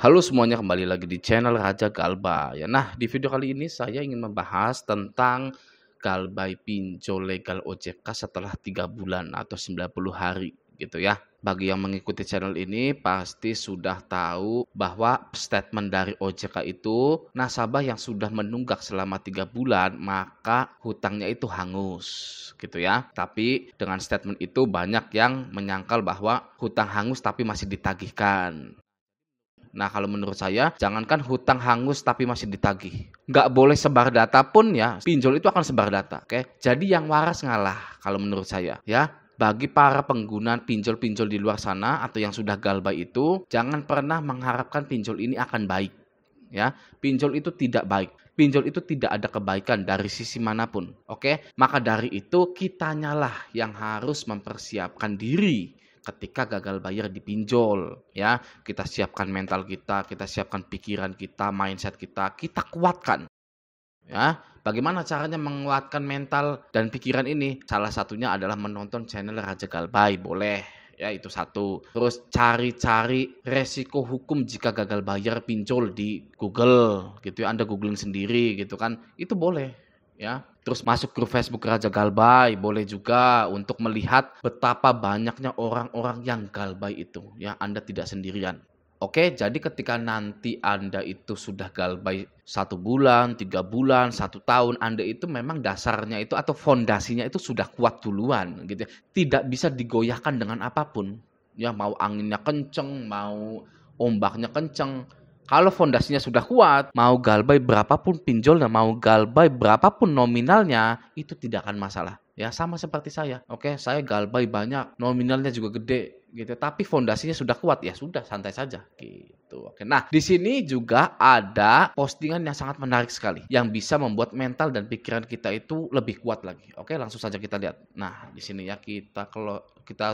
Halo semuanya, kembali lagi di channel Raja Galbay. Nah, di video kali ini saya ingin membahas tentang Galbay pinjol legal OJK setelah 3 bulan atau 90 hari gitu ya. Bagi yang mengikuti channel ini pasti sudah tahu bahwa statement dari OJK itu nasabah yang sudah menunggak selama 3 bulan maka hutangnya itu hangus gitu ya. Tapi dengan statement itu banyak yang menyangkal bahwa hutang hangus tapi masih ditagihkan. Nah, kalau menurut saya, jangankan hutang hangus tapi masih ditagih. Nggak boleh sebar data pun ya, pinjol itu akan sebar data. Oke, jadi yang waras ngalah kalau menurut saya ya. Bagi para pengguna pinjol-pinjol di luar sana atau yang sudah Galbay itu, jangan pernah mengharapkan pinjol ini akan baik. Ya, pinjol itu tidak baik. Pinjol itu tidak ada kebaikan dari sisi manapun. Oke, maka dari itu kitanyalah yang harus mempersiapkan diri ketika gagal bayar di pinjol ya. Kita siapkan mental kita siapkan pikiran kita, mindset kita kuatkan ya. Bagaimana caranya menguatkan mental dan pikiran ini? Salah satunya adalah menonton channel Raja Galbay, boleh ya, itu satu. Terus cari-cari resiko hukum jika gagal bayar pinjol di Google gitu ya. Anda googling sendiri gitu kan, itu boleh ya. Terus masuk grup Facebook Raja Galbay, boleh juga untuk melihat betapa banyaknya orang-orang yang Galbay itu ya. Anda tidak sendirian. Oke, jadi ketika nanti Anda itu sudah Galbay 1 bulan, 3 bulan, 1 tahun, Anda itu memang dasarnya itu atau fondasinya itu sudah kuat duluan gitu ya. Tidak bisa digoyahkan dengan apapun. Ya, mau anginnya kenceng, mau ombaknya kenceng. Kalau fondasinya sudah kuat, mau Galbay berapapun pinjolnya, mau Galbay berapapun nominalnya, itu tidak akan masalah. Ya, sama seperti saya. Oke, saya Galbay banyak, nominalnya juga gede gitu. Tapi fondasinya sudah kuat, ya sudah santai saja gitu. Oke. Nah, di sini juga ada postingan yang sangat menarik sekali yang bisa membuat mental dan pikiran kita itu lebih kuat lagi. Oke, langsung saja kita lihat. Nah, di sini ya kita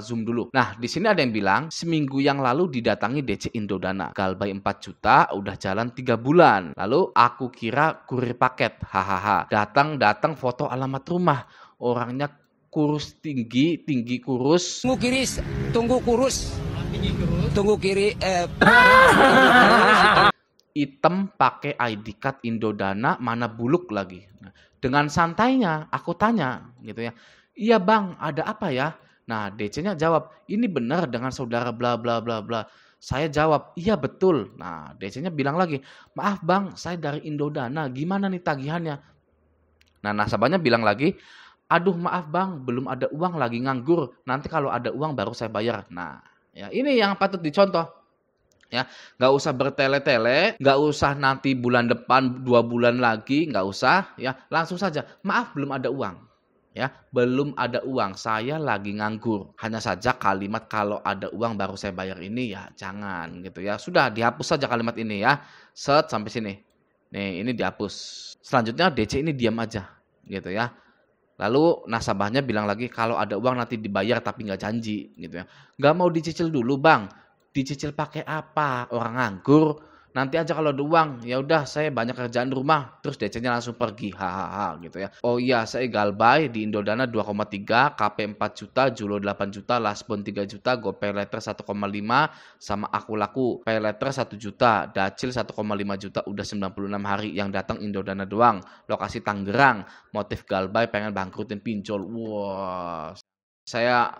zoom dulu. Nah, di sini ada yang bilang seminggu yang lalu didatangi DC Indodana. Galbay 4 juta udah jalan 3 bulan. Lalu aku kira kurir paket. Hahaha. Datang foto alamat rumah. Orangnya kurus tinggi kurus. Tunggu kurus. Tunggu kiri. Hitam pakai ID card Indodana, mana buluk lagi. Nah, dengan santainya aku tanya gitu ya. Iya bang, ada apa ya? Nah, DC-nya jawab, ini benar dengan saudara bla bla bla bla. Saya jawab, iya betul. Nah, DC-nya bilang lagi, maaf bang, saya dari Indodana, gimana nih tagihannya? Nah, nasabahnya bilang lagi, aduh maaf bang, belum ada uang, lagi nganggur. Nanti kalau ada uang baru saya bayar. Nah, ya ini yang patut dicontoh. Ya, nggak usah bertele-tele, nggak usah nanti bulan depan 2 bulan lagi, nggak usah. Ya, langsung saja. Maaf belum ada uang. Ya, belum ada uang. Saya lagi nganggur. Hanya saja kalimat kalau ada uang baru saya bayar ini ya jangan gitu ya. Sudah dihapus saja kalimat ini ya. Set sampai sini. Nih, ini dihapus. Selanjutnya DC ini diam aja gitu ya. Lalu nasabahnya bilang lagi kalau ada uang nanti dibayar tapi nggak janji gitu ya. Nggak mau dicicil dulu bang. Dicicil pakai apa? Orang nganggur. Nanti aja kalau ada uang. Ya udah saya banyak kerjaan di rumah. Terus DC-nya langsung pergi. Hahaha gitu ya. Oh iya saya Galbay di Indodana 2,3, KP 4 juta, Julo 8 juta, Lasbon 3 juta, GoPay Letter 1,5, sama Aku Laku Pay Letter 1 juta, Dacil 1,5 juta, udah 96 hari. Yang datang Indodana doang. Lokasi Tangerang. Motif Galbay pengen bangkrutin pinjol. Wah, saya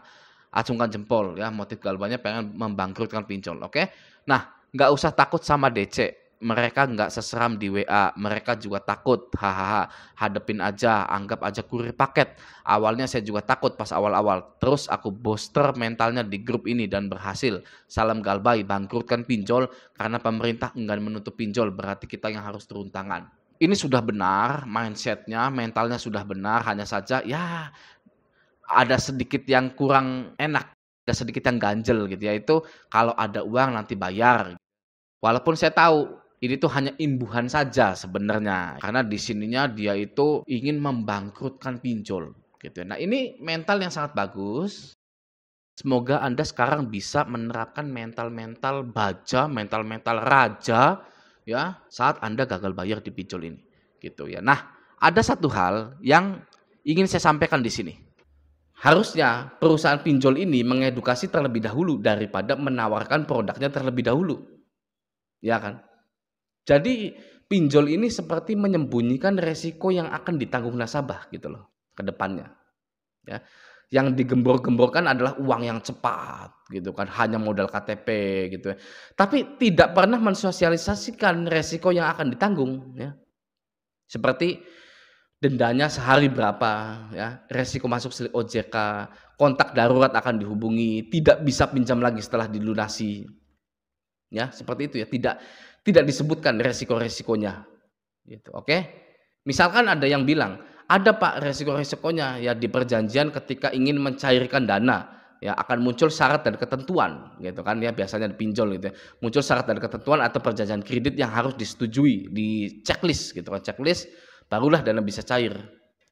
acungkan jempol ya, motif Galbaynya pengen membangkrutkan pinjol. Oke. Nah, nggak usah takut sama DC. Mereka nggak seseram di WA. Mereka juga takut. Hahaha. Hadepin aja. Anggap aja kurir paket. Awalnya saya juga takut pas awal-awal. Terus aku booster mentalnya di grup ini dan berhasil. Salam Galbay. Bangkrutkan pinjol karena pemerintah enggan menutup pinjol. Berarti kita yang harus turun tangan. Ini sudah benar. Mindsetnya, mentalnya sudah benar. Hanya saja ya ada sedikit yang kurang enak, ada sedikit yang ganjel gitu ya. Itu kalau ada uang nanti bayar. Walaupun saya tahu ini tuh hanya imbuhan saja sebenarnya. Karena di sininya dia itu ingin membangkrutkan pinjol gitu. Nah, ini mental yang sangat bagus. Semoga Anda sekarang bisa menerapkan mental-mental baja, mental-mental raja ya saat Anda gagal bayar di pinjol ini gitu ya. Nah, ada satu hal yang ingin saya sampaikan di sini. Harusnya perusahaan pinjol ini mengedukasi terlebih dahulu daripada menawarkan produknya terlebih dahulu. ya kan? Jadi pinjol ini seperti menyembunyikan resiko yang akan ditanggung nasabah gitu loh ke depannya, ya. Yang digembor-gemborkan adalah uang yang cepat gitu kan, hanya modal KTP gitu ya. Tapi tidak pernah mensosialisasikan resiko yang akan ditanggung ya. Seperti dendanya sehari berapa ya, resiko masuk silik OJK, kontak darurat akan dihubungi, tidak bisa pinjam lagi setelah dilunasi. Ya, seperti itu ya, tidak disebutkan resiko-resikonya gitu, oke. Misalkan ada yang bilang, "Ada Pak resiko-resikonya, ya di perjanjian ketika ingin mencairkan dana, ya akan muncul syarat dan ketentuan," gitu kan ya, biasanya dipinjol gitu ya. Muncul syarat dan ketentuan atau perjanjian kredit yang harus disetujui, di checklist gitu kan, checklist barulah dana bisa cair,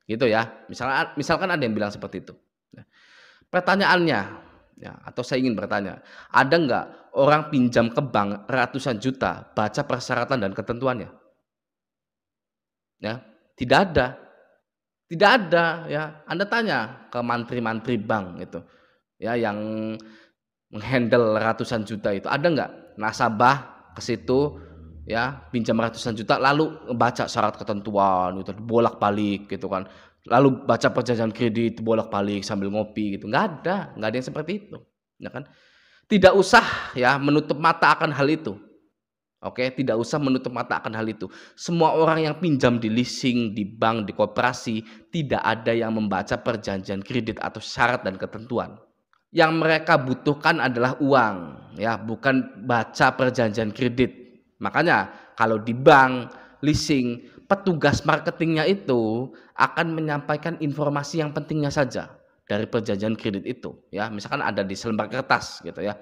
gitu ya. Misalkan ada yang bilang seperti itu. Nah, pertanyaannya, ya atau saya ingin bertanya, ada nggak orang pinjam ke bank ratusan juta, baca persyaratan dan ketentuannya? Ya, tidak ada. Tidak ada ya. Anda tanya ke mantri-mantri bank itu, ya yang menghandle ratusan juta itu, ada nggak nasabah ke situ ya pinjam ratusan juta lalu baca syarat ketentuan itu bolak-balik gitu kan. Lalu baca perjanjian kredit bolak-balik sambil ngopi gitu. Nggak ada yang seperti itu, ya kan? Tidak usah ya menutup mata akan hal itu. Oke, tidak usah menutup mata akan hal itu. Semua orang yang pinjam di leasing, di bank, di koperasi, tidak ada yang membaca perjanjian kredit atau syarat dan ketentuan. Yang mereka butuhkan adalah uang, ya, bukan baca perjanjian kredit. Makanya kalau di bank, leasing, petugas marketingnya itu akan menyampaikan informasi yang pentingnya saja dari perjanjian kredit itu, ya. Misalkan ada di selembar kertas gitu ya.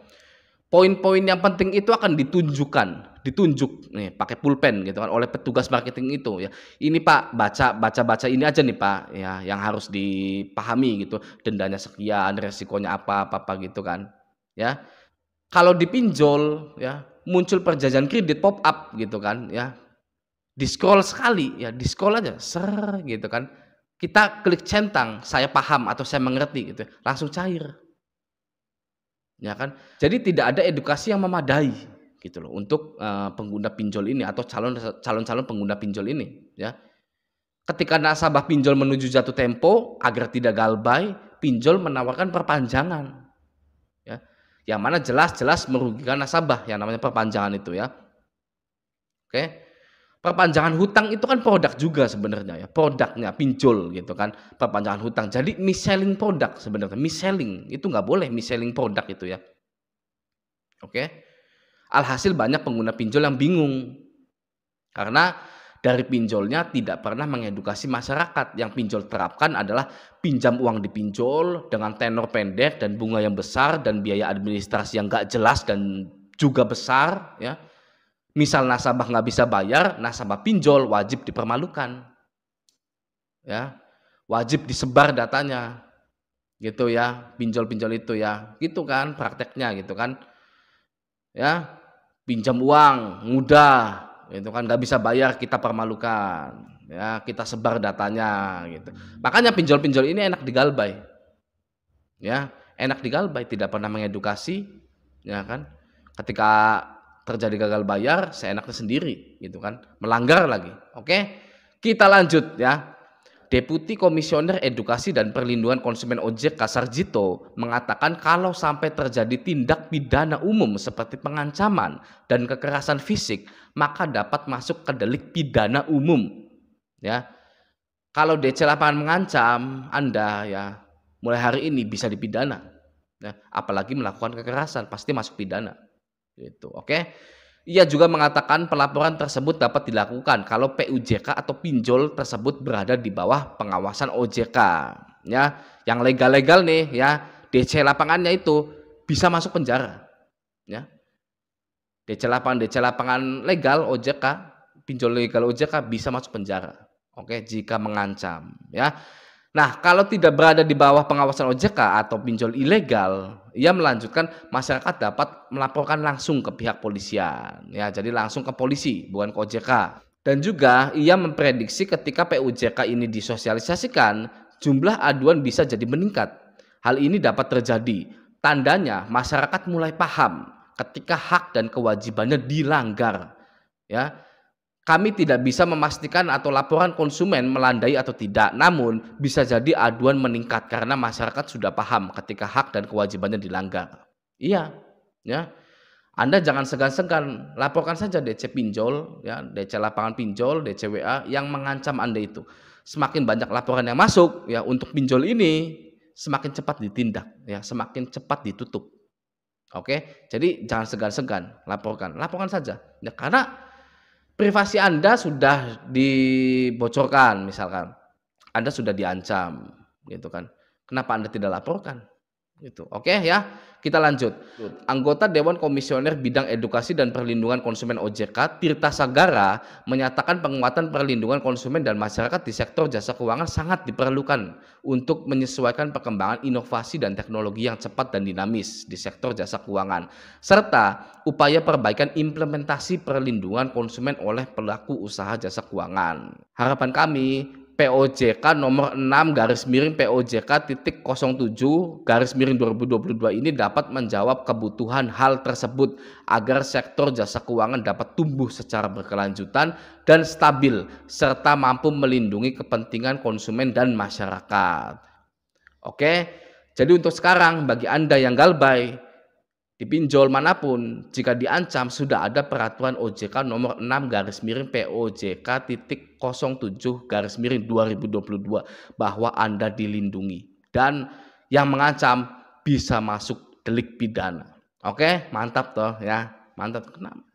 Poin-poin yang penting itu akan ditunjuk nih pakai pulpen gitu kan oleh petugas marketing itu ya. Ini Pak, baca ini aja nih Pak ya yang harus dipahami gitu. Dendanya sekian, resikonya apa gitu kan. Ya. Kalau dipinjol ya, muncul perjanjian kredit pop up gitu kan ya. Di-scroll sekali ya, di-scroll aja gitu kan. Kita klik centang, saya paham atau saya mengerti gitu, langsung cair. Ya kan? Jadi tidak ada edukasi yang memadai gitu loh untuk pengguna pinjol ini atau calon-calon pengguna pinjol ini ya. Ketika nasabah pinjol menuju jatuh tempo agar tidak galbay, pinjol menawarkan perpanjangan ya. Yang mana jelas-jelas merugikan nasabah yang namanya perpanjangan itu ya. Oke. Perpanjangan hutang itu kan produk juga sebenarnya ya, produknya pinjol gitu kan, perpanjangan hutang. Jadi mis-selling produk sebenarnya, mis-selling itu nggak boleh mis-selling produk itu ya. Oke. Alhasil banyak pengguna pinjol yang bingung karena dari pinjolnya tidak pernah mengedukasi masyarakat. Yang pinjol terapkan adalah pinjam uang di pinjol dengan tenor pendek dan bunga yang besar dan biaya administrasi yang nggak jelas dan juga besar ya. Misal nasabah nggak bisa bayar, nasabah pinjol wajib dipermalukan, ya, wajib disebar datanya, gitu ya, pinjol-pinjol itu ya, gitu kan prakteknya gitu kan, ya, pinjam uang mudah, gitu kan, nggak bisa bayar kita permalukan, ya, kita sebar datanya, gitu. Makanya pinjol-pinjol ini enak digalbay, ya, enak digalbay, tidak pernah mengedukasi, ya kan, ketika terjadi gagal bayar, seenaknya sendiri, gitu kan, melanggar lagi. Oke, kita lanjut ya. Deputi Komisioner Edukasi dan Perlindungan Konsumen OJK Sarjito mengatakan kalau sampai terjadi tindak pidana umum seperti pengancaman dan kekerasan fisik, maka dapat masuk ke delik pidana umum. Ya, kalau DC Lapangan mengancam Anda ya, mulai hari ini bisa dipidana. Ya, apalagi melakukan kekerasan pasti masuk pidana. Gitu, oke. Ia juga mengatakan pelaporan tersebut dapat dilakukan kalau PUJK atau pinjol tersebut berada di bawah pengawasan OJK. Ya, yang legal-legal nih ya, DC lapangannya itu bisa masuk penjara. Ya. DC lapangan legal OJK, pinjol legal OJK bisa masuk penjara. Oke, jika mengancam ya. Nah, kalau tidak berada di bawah pengawasan OJK atau pinjol ilegal, ia melanjutkan masyarakat dapat melaporkan langsung ke pihak polisian. Ya, jadi langsung ke polisi, bukan ke OJK. Dan juga ia memprediksi ketika PUJK ini disosialisasikan, jumlah aduan bisa jadi meningkat. Hal ini dapat terjadi. Tandanya masyarakat mulai paham ketika hak dan kewajibannya dilanggar. Ya, kami tidak bisa memastikan atau laporan konsumen melandai atau tidak, namun bisa jadi aduan meningkat karena masyarakat sudah paham ketika hak dan kewajibannya dilanggar. Iya, ya. Anda jangan segan-segan, laporkan saja DC pinjol, ya, DC lapangan pinjol, DC WA yang mengancam Anda itu. Semakin banyak laporan yang masuk, ya, untuk pinjol ini, semakin cepat ditindak, ya, semakin cepat ditutup. Oke, jadi jangan segan-segan, laporkan saja. Ya, karena privasi Anda sudah dibocorkan misalkan, Anda sudah diancam gitu kan. Kenapa Anda tidak laporkan? Gitu. Oke ya, kita lanjut. Anggota Dewan Komisioner Bidang Edukasi dan Perlindungan Konsumen OJK, Tirta Sagara, menyatakan penguatan perlindungan konsumen dan masyarakat di sektor jasa keuangan sangat diperlukan untuk menyesuaikan perkembangan inovasi dan teknologi yang cepat dan dinamis di sektor jasa keuangan, serta upaya perbaikan implementasi perlindungan konsumen oleh pelaku usaha jasa keuangan. Harapan kami, POJK nomor 6/POJK.07/2022 ini dapat menjawab kebutuhan hal tersebut agar sektor jasa keuangan dapat tumbuh secara berkelanjutan dan stabil serta mampu melindungi kepentingan konsumen dan masyarakat. Oke, jadi untuk sekarang bagi Anda yang galbay di pinjol manapun, jika diancam sudah ada peraturan OJK nomor 6/POJK.07/2022 bahwa Anda dilindungi dan yang mengancam bisa masuk delik pidana. Oke, mantap toh ya, mantap. Kenapa?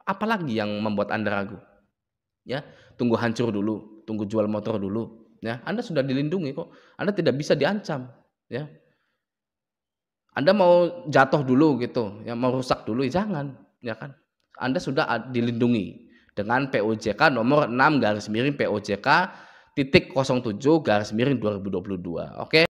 Apalagi yang membuat Anda ragu? Ya, tunggu hancur dulu, tunggu jual motor dulu. Ya, Anda sudah dilindungi kok. Anda tidak bisa diancam. Ya. Anda mau jatuh dulu gitu, ya mau rusak dulu, jangan, ya kan? Anda sudah dilindungi dengan POJK nomor 6/POJK.07/2022. Oke.